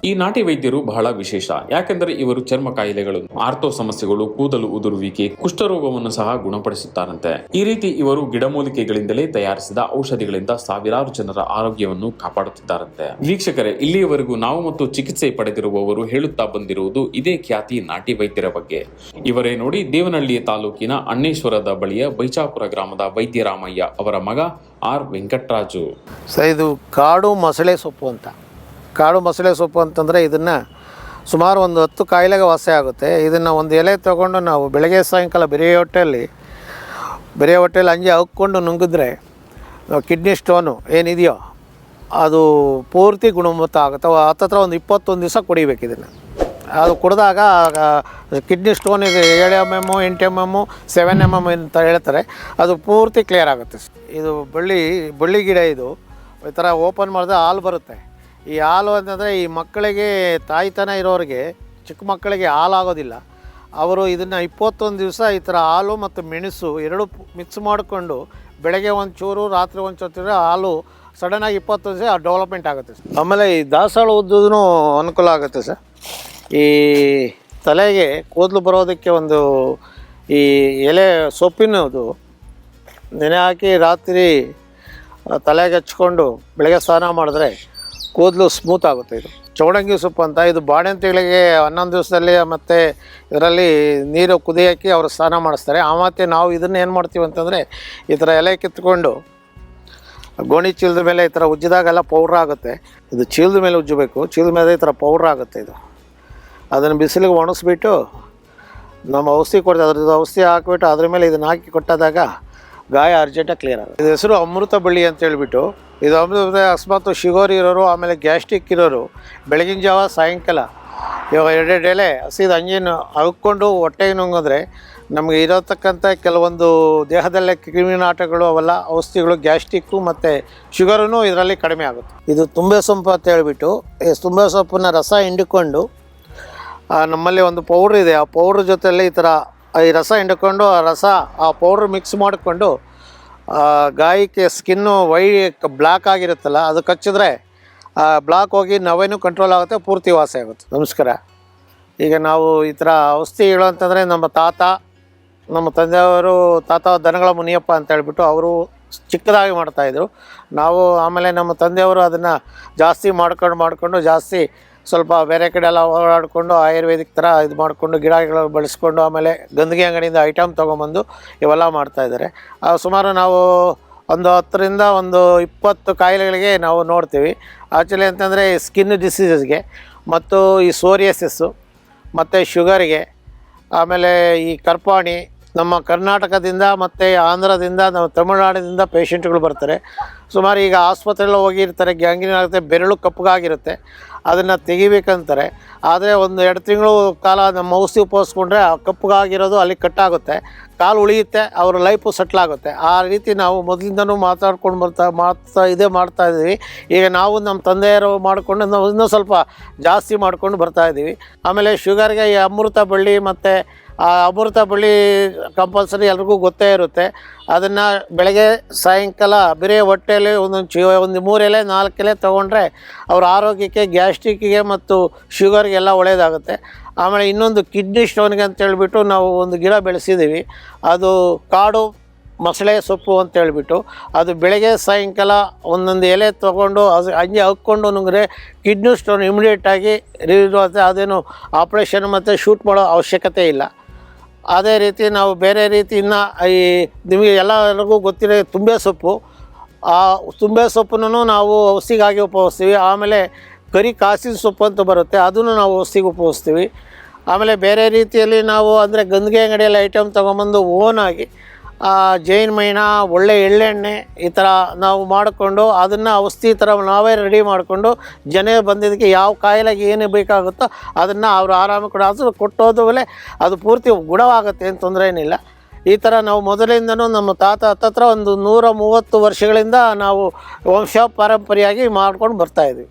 ಈ ನಾಟಿ ವೈದ್ಯರು ಬಹಳ ವಿಶೇಷ. ಯಾಕೆಂದರೆ ಇವರು ಚರ್ಮ ಕಾಯಿಲೆಗಳು, ಆರ್ಥೋ ಸಮಸ್ಯೆಗಳು, ಕೂದಲು ಉದುರುವಿಕೆ, ಕುಷ್ಠರೋಗವನ್ನು ಸಹ ಗುಣಪಡಿಸುತ್ತಾರಂತೆ. ಈ ರೀತಿ ಇವರು ಗಿಡಮೂಲಿಕೆಗಳಿಂದಲೇ ತಯಾರಿಸಿದ ಔಷಧಿಗಳಿಂದ ಸಾವಿರಾರು ಜನರ ಆರೋಗ್ಯವನ್ನು ಕಾಪಾಡುತ್ತಿದ್ದಾರಂತೆ. ವೀಕ್ಷಕರೇ, ಇಲ್ಲಿಯವರೆಗೂ ನಾವು ಮತ್ತು ಚಿಕಿತ್ಸೆ ಪಡೆದಿರುವವರು ಹೇಳುತ್ತಾ ಬಂದಿರುವುದು ಇದೇ ಖ್ಯಾತಿ ನಾಟಿ ವೈದ್ಯರ ಬಗ್ಗೆ. ಇವರೇ ನೋಡಿ, ದೇವನಹಳ್ಳಿ ತಾಲೂಕಿನ ಅಣ್ಣೇಶ್ವರದ ಬಳಿಯ ಬೈಚಾಪುರ ಗ್ರಾಮದ ವೈದ್ಯರಾಮಯ್ಯ ಅವರ ಮಗ ಆರ್ ವೆಂಕಟರಾಜು. ಇದು ಕಾಡು ಮೊಸಳೆ ಸೊಪ್ಪು ಅಂತ. ಕಾಡು ಮೊಸಳೆ ಸೊಪ್ಪು ಅಂತಂದರೆ ಇದನ್ನು ಸುಮಾರು ಒಂದು 10 ಕಾಯಿಲೆಗೆ ವಾಸಿ ಆಗುತ್ತೆ. ಇದನ್ನು ಒಂದು ಎಲೆ ತೊಗೊಂಡು ನಾವು ಬೆಳಗ್ಗೆ ಸಾಯಂಕಾಲ ಬರೀ ಹೊಟ್ಟೆಯಲ್ಲಿ ಅಂಜಿ ಹಾಕ್ಕೊಂಡು ನುಂಗಿದ್ರೆ ಕಿಡ್ನಿ ಸ್ಟೋನು ಏನಿದೆಯೋ ಅದು ಪೂರ್ತಿ ಗುಣಮಟ್ಟ ಆಗುತ್ತೆ. ಹತ್ತತ್ರ ಒಂದು 21 ದಿವಸ ಕುಡಿಬೇಕು ಇದನ್ನು. ಅದು ಕುಡಿದಾಗ ಕಿಡ್ನಿ ಸ್ಟೋನ್ ಇದೆ 7 mm 8 mm 7 mm ಅಂತ ಹೇಳ್ತಾರೆ, ಅದು ಪೂರ್ತಿ ಕ್ಲಿಯರ್ ಆಗುತ್ತೆ. ಇದು ಬಳ್ಳಿ ಗಿಡ. ಇದು ಈ ಥರ ಓಪನ್ ಮಾಡಿದ್ರೆ ಹಾಲು ಬರುತ್ತೆ. ಈ ಹಾಲು ಅಂತಂದರೆ ಈ ಮಕ್ಕಳಿಗೆ ತಾಯ್ತನ ಇರೋರಿಗೆ, ಚಿಕ್ಕ ಮಕ್ಕಳಿಗೆ ಹಾಲಾಗೋದಿಲ್ಲ, ಅವರು ಇದನ್ನು 21 ದಿವಸ ಈ ಥರ ಹಾಲು ಮತ್ತು ಮೆಣಸು ಎರಡೂ ಮಿಕ್ಸ್ ಮಾಡಿಕೊಂಡು ಬೆಳಗ್ಗೆ ಒಂದು ಚೂರು ರಾತ್ರಿ ಒಂದು ಚೂರು ಹಾಲು ಸಡನ್ನಾಗಿ 20 ದಿವಸ ಡೆವಲಪ್ಮೆಂಟ್ ಆಗುತ್ತೆ ಸರ್. ಆಮೇಲೆ ಈ ದಾಸವಾಳ ಉದ್ದೂ ಅನುಕೂಲ ಆಗುತ್ತೆ ಸರ್. ಈ ತಲೆಗೆ ಕೂದಲು ಬರೋದಕ್ಕೆ ಒಂದು ಈ ಎಲೆ ಸೊಪ್ಪಿನದು ನೆನೆ ಹಾಕಿ ರಾತ್ರಿ ತಲೆಗೆ ಹಚ್ಕೊಂಡು ಬೆಳಗ್ಗೆ ಸ್ನಾನ ಮಾಡಿದ್ರೆ ಕೂದಲು ಸ್ಮೂತ್ ಆಗುತ್ತೆ. ಇದು ಚೌಡಂಗಿ ಸೊಪ್ಪು ಅಂತ. ಇದು ಬಾಣಂತಿಗಳಿಗೆ 11 ದಿವಸದಲ್ಲಿ ಮತ್ತು ಇದರಲ್ಲಿ ನೀರು ಕುದಿಯೋಕ್ಕೆ ಅವರು ಸ್ನಾನ ಮಾಡಿಸ್ತಾರೆ. ಮತ್ತು ನಾವು ಇದನ್ನು ಏನು ಮಾಡ್ತೀವಿ ಅಂತಂದರೆ ಈ ಥರ ಎಲೆ ಕಿತ್ಕೊಂಡು ಗೋಣಿ ಚೀಲದ ಮೇಲೆ ಈ ಥರ ಉಜ್ಜಿದಾಗೆಲ್ಲ ಪೌಡ್ರ್ ಆಗುತ್ತೆ. ಇದು ಚೀಲದ ಮೇಲೆ ಉಜ್ಜಬೇಕು. ಚೀಲದ ಮೇಲೆ ಈ ಥರ ಪೌಡ್ರ್ ಆಗುತ್ತೆ. ಇದು ಅದನ್ನು ಬಿಸಿಲಿಗೆ ಒಣಗಿಸ್ಬಿಟ್ಟು ನಮ್ಮ ಔಷಧಿ ಕೊಡ್ತೀವಿ. ಅದ್ರದ್ದು ಔಷಧಿ ಹಾಕಿಬಿಟ್ಟು ಅದ್ರ ಮೇಲೆ ಇದನ್ನು ಹಾಕಿ ಕೊಟ್ಟಾದಾಗ ಗಾಯ ಅರ್ಜೆಂಟಾಗಿ ಕ್ಲಿಯರ್ ಆಗುತ್ತೆ. ಇದು ಹೆಸರು ಅಮೃತ ಬಳ್ಳಿ ಅಂತ ಹೇಳ್ಬಿಟ್ಟು. ಇದು ಅಮೃತ ಅಕಸ್ಮಾತ್ ಶುಗರ್ ಇರೋರು, ಆಮೇಲೆ ಗ್ಯಾಸ್ಟ್ರಿಕ್ ಇರೋರು ಬೆಳಗಿನ ಜಾವ ಸಾಯಂಕಾಲ ಇವಾಗ 2 ಎಲೆ ಹಸಿದ ಅಂಜಿನ ಹಾಕ್ಕೊಂಡು ಹೊಟ್ಟೆಗೆ ನುಂಗಿದ್ರೆ ನಮಗೆ ಇರತಕ್ಕಂಥ ಕೆಲವೊಂದು ದೇಹದಲ್ಲೇ ಕ್ರಿಮಿನಾಟಗಳು ಅವೆಲ್ಲ ಔಷಧಿಗಳು ಗ್ಯಾಸ್ಟ್ರಿಕ್ಕು ಮತ್ತು ಶುಗರೂ ಇದರಲ್ಲಿ ಕಡಿಮೆ ಆಗುತ್ತೆ. ಇದು ತುಂಬೆ ಸೊಪ್ಪು ಅಂತ ಹೇಳ್ಬಿಟ್ಟು ಈ ತುಂಬೆ ಸೊಪ್ಪನ್ನ ರಸ ಹಿಂಡಿಕೊಂಡು ನಮ್ಮಲ್ಲಿ ಒಂದು ಪೌಡ್ರ್ ಇದೆ. ಆ ಪೌಡ್ರ್ ಜೊತೆಯಲ್ಲಿ ಈ ಥರ ಈ ರಸ ಹಿಂಡ್ಕೊಂಡು ಆ ಪೌಡ್ರ್ ಮಿಕ್ಸ್ ಮಾಡಿಕೊಂಡು ಗಾಯಕ್ಕೆ ಸ್ಕಿನ್ನು ಬ್ಲ್ಯಾಕ್ ಆಗಿರುತ್ತಲ್ಲ ಅದು ಕಚ್ಚಿದ್ರೆ ಬ್ಲಾಕ್ ಹೋಗಿ ನವೇನು ಕಂಟ್ರೋಲ್ ಆಗುತ್ತೆ, ಪೂರ್ತಿ ವಾಸಿ ಆಗುತ್ತೆ. ನಮಸ್ಕಾರ. ಈಗ ನಾವು ಈ ಥರ ಔಷಧಿಗಳು ಅಂತಂದರೆ ನಮ್ಮ ತಂದೆಯವರು ದನಗಳ ಮುನಿಯಪ್ಪ ಅಂತ ಹೇಳ್ಬಿಟ್ಟು ಅವರು ಚಿಕ್ಕದಾಗಿ ಮಾಡ್ತಾಯಿದ್ರು. ನಾವು ಆಮೇಲೆ ನಮ್ಮ ತಂದೆಯವರು ಅದನ್ನು ಜಾಸ್ತಿ ಮಾಡ್ಕೊಂಡು ಜಾಸ್ತಿ ಸ್ವಲ್ಪ ಬೇರೆ ಕಡೆ ಎಲ್ಲ ಓಡಾಡಿಕೊಂಡು ಆಯುರ್ವೇದಿಕ್ ಥರ ಇದು ಮಾಡಿಕೊಂಡು ಗಿಡಗಳು ಬಳಸ್ಕೊಂಡು ಆಮೇಲೆ ಗಂದಗಿ ಅಂಗಡಿಯಿಂದ ಐಟಮ್ ತೊಗೊಂಬಂದು ಇವೆಲ್ಲ ಮಾಡ್ತಾಯಿದ್ದಾರೆ. ಸುಮಾರು ನಾವು ಒಂದು 10ರಿಂದ ಒಂದು 20 ಕಾಯಿಲೆಗಳಿಗೆ ನಾವು ನೋಡ್ತೀವಿ. ಆ್ಯಕ್ಚುಲಿ ಅಂತಂದರೆ ಸ್ಕಿನ್ ಡಿಸೀಸಸ್ಗೆ ಮತ್ತು ಈ ಸೋರಿಯಸಿಸ್ಸು ಮತ್ತು ಶುಗರ್ಗೆ, ಆಮೇಲೆ ಈ ಕರ್ಪಾಣಿ ನಮ್ಮ ಕರ್ನಾಟಕದಿಂದ ಮತ್ತು ಆಂಧ್ರದಿಂದ ನಾವು ತಮಿಳುನಾಡಿನಿಂದ ಪೇಷಂಟ್ಗಳು ಬರ್ತಾರೆ. ಸುಮಾರು ಈಗ ಆಸ್ಪತ್ರೆಯಲ್ಲಿ ಹೋಗಿರ್ತಾರೆ, ಗ್ಯಾಂಗ್ರೀನ್ ಆಗುತ್ತೆ, ಬೆರಳು ಕಪ್ಪಗಾಗಿರುತ್ತೆ, ಅದನ್ನು ತೆಗಿಬೇಕಂತಾರೆ. ಆದರೆ ಒಂದು 2 ತಿಂಗಳು ಕಾಲ ನಮ್ಮ ಔಷಧಿ ಉಪಯೋಗಿಸ್ಕೊಂಡ್ರೆ ಆ ಕಪ್ಪಗಾಗಿರೋದು ಅಲ್ಲಿ ಕಟ್ಟಾಗುತ್ತೆ, ಕಾಲು ಉಳಿಯುತ್ತೆ, ಅವ್ರ ಲೈಫು ಸೆಟ್ಲಾಗುತ್ತೆ. ಆ ರೀತಿ ನಾವು ಮೊದಲಿಂದನೂ ಮಾತಾಡ್ಕೊಂಡು ಮಾಡ್ತಾಯಿದ್ದೀವಿ. ಈಗ ನಾವು ನಮ್ಮ ತಂದೆಯರು ಮಾಡಿಕೊಂಡು ನಾವು ಇನ್ನೂ ಸ್ವಲ್ಪ ಜಾಸ್ತಿ ಮಾಡ್ಕೊಂಡು ಬರ್ತಾಯಿದ್ದೀವಿ. ಆಮೇಲೆ ಶುಗರ್ಗೆ ಈ ಅಮೃತ ಬಳ್ಳಿ ಮತ್ತು ಆ ಅಮೃತ ಬಳ್ಳಿ ಕಂಪಲ್ಸರಿ ಎಲ್ರಿಗೂ ಗೊತ್ತೇ ಇರುತ್ತೆ. ಅದನ್ನು ಬೆಳಗ್ಗೆ ಸಾಯಂಕಾಲ ಬರೀ ಹೊಟ್ಟೆಯಲ್ಲಿ ಒಂದು 3 ಎಲೆ 4 ಎಲೆ ತೊಗೊಂಡ್ರೆ ಅವ್ರ ಆರೋಗ್ಯಕ್ಕೆ, ಗ್ಯಾಸ್ಟ್ರಿಕ್ಕಿಗೆ ಮತ್ತು ಶುಗರ್ಗೆಲ್ಲ ಒಳ್ಳೆಯದಾಗುತ್ತೆ. ಆಮೇಲೆ ಇನ್ನೊಂದು ಕಿಡ್ನಿ ಸ್ಟೋನ್ಗೆ ಅಂತೇಳ್ಬಿಟ್ಟು ನಾವು ಒಂದು ಗಿಡ ಬೆಳೆಸಿದ್ದೀವಿ. ಅದು ಕಾಡು ಮೊಸಳೆ ಸೊಪ್ಪು ಅಂತೇಳ್ಬಿಟ್ಟು ಅದು ಬೆಳಗ್ಗೆ ಸಾಯಂಕಾಲ ಒಂದೊಂದು ಎಲೆ ತೊಗೊಂಡು ಅಂಜಿ ಹಾಕ್ಕೊಂಡು ನುಂಗ್ರೆ ಕಿಡ್ನಿ ಸ್ಟೋನ್ ಇಮಿಡಿಯೇಟಾಗಿ ರಿಲೀವ್ ಆಗುತ್ತೆ. ಅದೇನು ಆಪ್ರೇಷನ್ ಮತ್ತು ಶೂಟ್ ಮಾಡೋ ಅವಶ್ಯಕತೆ ಇಲ್ಲ. ಅದೇ ರೀತಿ ನಾವು ಬೇರೆ ರೀತಿ ಇನ್ನು ಈ ನಿಮಗೆ ಎಲ್ಲರಿಗೂ ಗೊತ್ತಿರೋ ತುಂಬೆ ಸೊಪ್ಪು, ಆ ತುಂಬೆ ಸೊಪ್ಪನ್ನು ನಾವು ಔಷಧಿಗಾಗಿ ಉಪಯೋಗಿಸ್ತೀವಿ. ಆಮೇಲೆ ಕರಿ ಕಾಸಿನ ಸೊಪ್ಪು ಅಂತ ಬರುತ್ತೆ, ಅದನ್ನು ನಾವು ಔಷಧಿಗೆ ಉಪಯೋಗಿಸ್ತೀವಿ. ಆಮೇಲೆ ಬೇರೆ ರೀತಿಯಲ್ಲಿ ನಾವು ಅಂದರೆ ಗಂದಗಿ ಅಂಗಡಿಯಲ್ಲಿ ಐಟಮ್ ತೊಗೊಂಬಂದು ಓನಾಗಿ ಜೈನ್ ಮೈನ ಒಳ್ಳೆ ಎಳ್ಳೆಣ್ಣೆ ಈ ಥರ ನಾವು ಮಾಡಿಕೊಂಡು ಅದನ್ನು ಔಷಧಿ ಥರ ನಾವೇ ರೆಡಿ ಮಾಡಿಕೊಂಡು ಜನ ಬಂದಿದ್ದಕ್ಕೆ ಯಾವ ಕಾಯಿಲೆಗೆ ಏನು ಬೇಕಾಗುತ್ತೋ ಅದನ್ನು ಅವರು ಆರಾಮ ಕೊಟ್ಟೋದ ಮೇಲೆ ಅದು ಪೂರ್ತಿ ಗುಣವಾಗುತ್ತೆ, ಏನು ತೊಂದರೆ ಏನಿಲ್ಲ. ಈ ಥರ ನಾವು ಮೊದಲಿಂದನೂ ನಮ್ಮ ಹತ್ತತ್ರ ಒಂದು 130 ವರ್ಷಗಳಿಂದ ನಾವು ವಂಶ ಪಾರಂಪರ್ಯವಾಗಿ ಮಾಡ್ಕೊಂಡು ಬರ್ತಾಯಿದ್ವಿ.